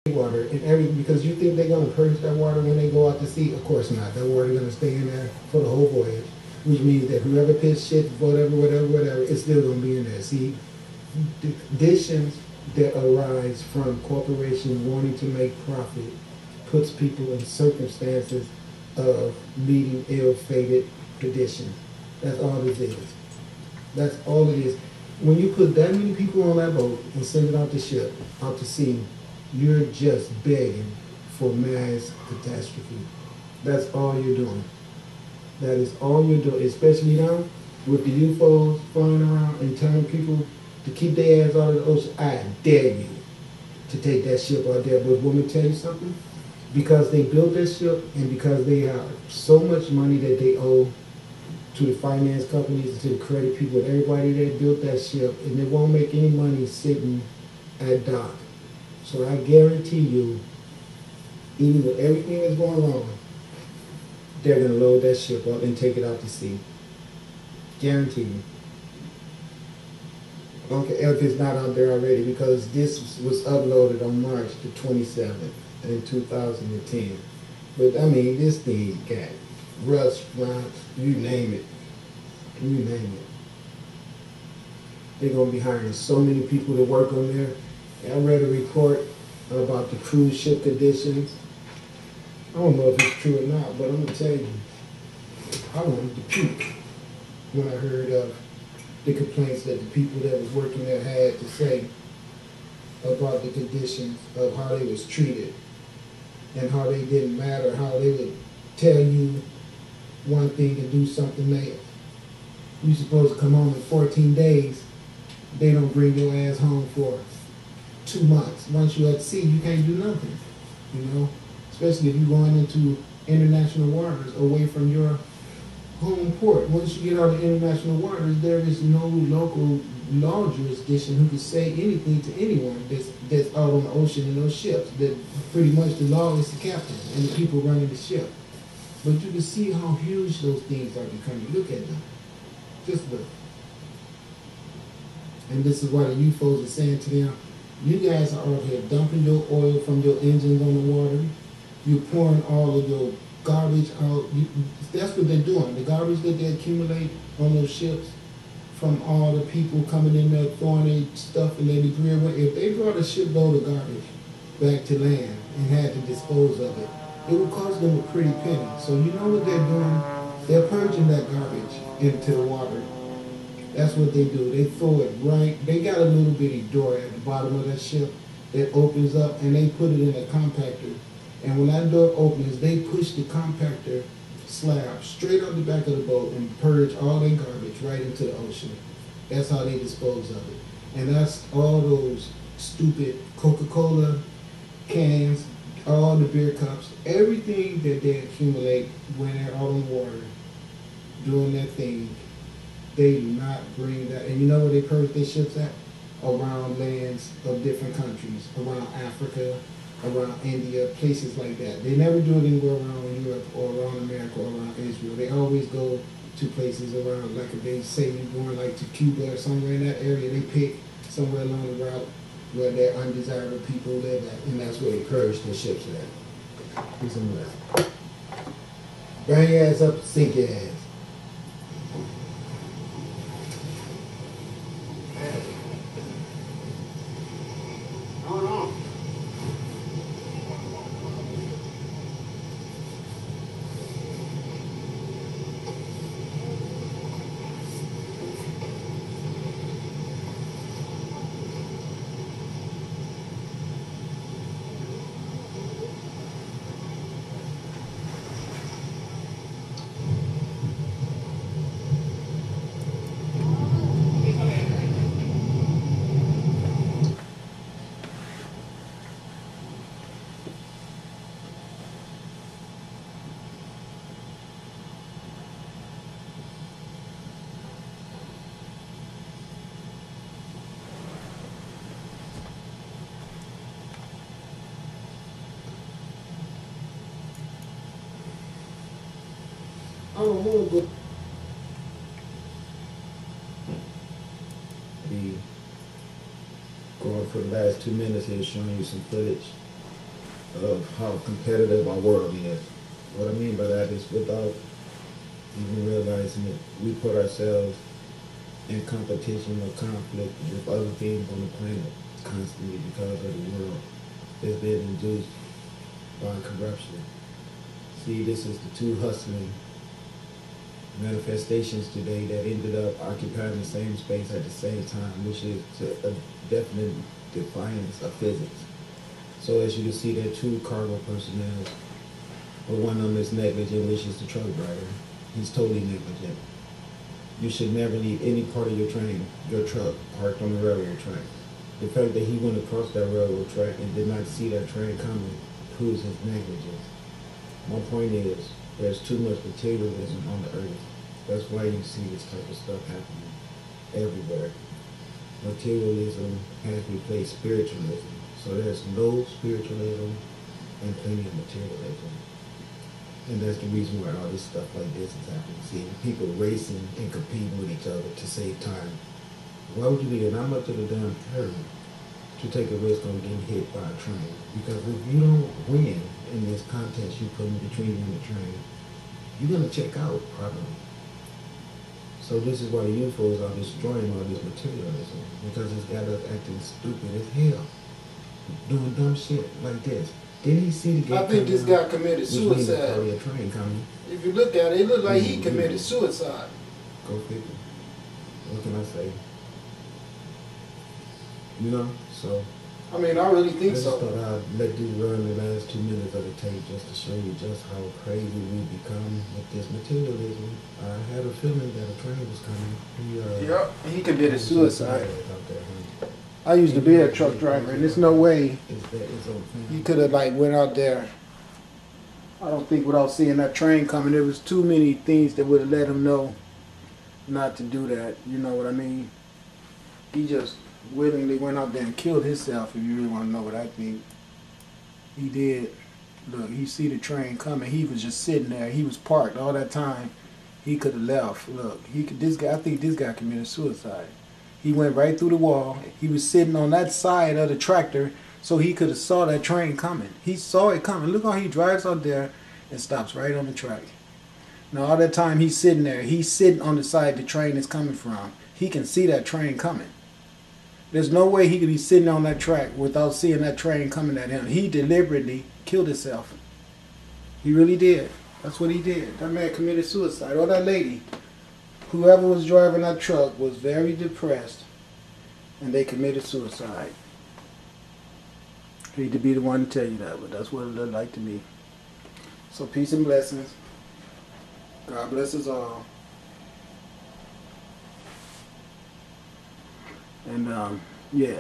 water and because you think they're gonna purge that water when they go out to sea. Of course not. That water gonna stay in there for the whole voyage, which means that whoever pitched shit, whatever, it's still gonna be in there. See, conditions that arise from corporations wanting to make profit puts people in circumstances of meeting ill-fated conditions. That's all this is. That's all it is. When you put that many people on that boat and send it out to ship, out to sea, you're just begging for mass catastrophe. That's all you're doing. That is all you're doing, especially now with the UFOs flying around and telling people to keep their ass out of the ocean. I dare you to take that ship out there. But let me tell you something. Because they built that ship and because they have so much money that they owe to the finance companies, to the credit people, everybody that built that ship, and they won't make any money sitting at dock. So I guarantee you, even with everything that's going on, they're going to load that ship up and take it out to sea. Guarantee you. Okay, if it's not out there already, because this was uploaded on March the 27th in 2010. But I mean, this thing got rust, spots, you name it. You name it. They're going to be hiring so many people to work on there. I read a report about the cruise ship conditions. I don't know if it's true or not, but I'm going to tell you, I wanted to puke when I heard of the complaints that the people that was working there had to say about the conditions of how they was treated and how they didn't matter, how they would tell you one thing and do something else. You supposed to come home in 14 days. They don't bring your ass home for 2 months. Once you're at sea, you can't do nothing, you know? Especially if you're going into international waters away from your home port. Once you get out of international waters, there is no local law jurisdiction who can say anything to anyone that's out on the ocean in those ships. That pretty much the law is the captain and the people running the ship. But you can see how huge those things are becoming. Look at them. Just look. And this is why the UFOs are saying to them, you guys are out here dumping your oil from your engines on the water. You're pouring all of your garbage out. That's what they're doing. The garbage that they accumulate on those ships from all the people coming in there throwing their stuff and their debris away. If they brought a shipload of garbage back to land and had to dispose of it, it would cost them a pretty penny. So you know what they're doing? They're purging that garbage into the water. That's what they do. They throw it right. They got a little bitty door at the bottom of that ship that opens up, and they put it in a compactor. And when that door opens, they push the compactor slab straight out the back of the boat and purge all their garbage right into the ocean. That's how they dispose of it. And that's all those stupid Coca-Cola cans, all the beer cups, everything that they accumulate when they're out on water doing their thing. They do not bring that. And you know where they purge their ships at? Around lands of different countries, around Africa, around India, places like that. They never do it anywhere around Europe or around America or around Israel. They always go to places around, like if they say you're going like to Cuba or somewhere in that area, they pick somewhere along the route where their undesirable people live at, and that's where they purge their ships at. Here's some left. Burn your ass up, sink your ass. I don't want to go. Be going for the last 2 minutes here showing you some footage of how competitive our world is. What I mean by that is without even realizing it, we put ourselves in competition or conflict with other things on the planet constantly because of the world is being induced by corruption. See, this is the two hustling manifestations today that ended up occupying the same space at the same time, which is a definite defiance of physics. So as you can see, there are two cargo personnel, but one of them is negligent, which is the truck driver. He's totally negligent. You should never leave any part of your truck, parked on the railroad track. The fact that he went across that railroad track and did not see that train coming proves his negligence. My point is, there's too much materialism on the earth. That's why you see this type of stuff happening everywhere. Materialism has replaced spiritualism. So there's no spiritualism and plenty of materialism. And that's the reason why all this stuff like this is happening. See, people racing and competing with each other to save time. Why would you be that much of a damn peril to take a risk on getting hit by a train? Because if you don't win in this contest you put in between you and the train, you're going to check out probably. So this is why the UFOs are destroying all this materialism, because it's got us acting stupid as hell, doing dumb shit like this. Didn't he see the guy? I think this guy committed suicide. Probably a train coming. If you look at it, it looked like he committed suicide. Go figure. What can I say? You know, so. I mean, I really think I just so. thought I'd let you run the last 2 minutes of the tape just to show you just how crazy we become with this materialism. I had a feeling that a train was coming. Yep, he committed suicide. I used to be a truck driver, and there's no way you could have like went out there. I don't think without seeing that train coming, there was too many things that would have let him know not to do that. You know what I mean? He just willingly went out there and killed himself, if you really want to know what I think. He did. Look, he see the train coming. He was just sitting there. He was parked all that time. He could have left. Look, he could. This guy. I think this guy committed suicide. He went right through the wall. He was sitting on that side of the tractor, so he could have saw that train coming. He saw it coming. Look how he drives out there and stops right on the track. Now all that time he's sitting there. He's sitting on the side the train is coming from. He can see that train coming. There's no way he could be sitting on that track without seeing that train coming at him. He deliberately killed himself. He really did. That's what he did. That man committed suicide. Or that lady, whoever was driving that truck was very depressed and they committed suicide. I hate to be the one to tell you that, but that's what it looked like to me. So peace and blessings. God bless us all. And yeah.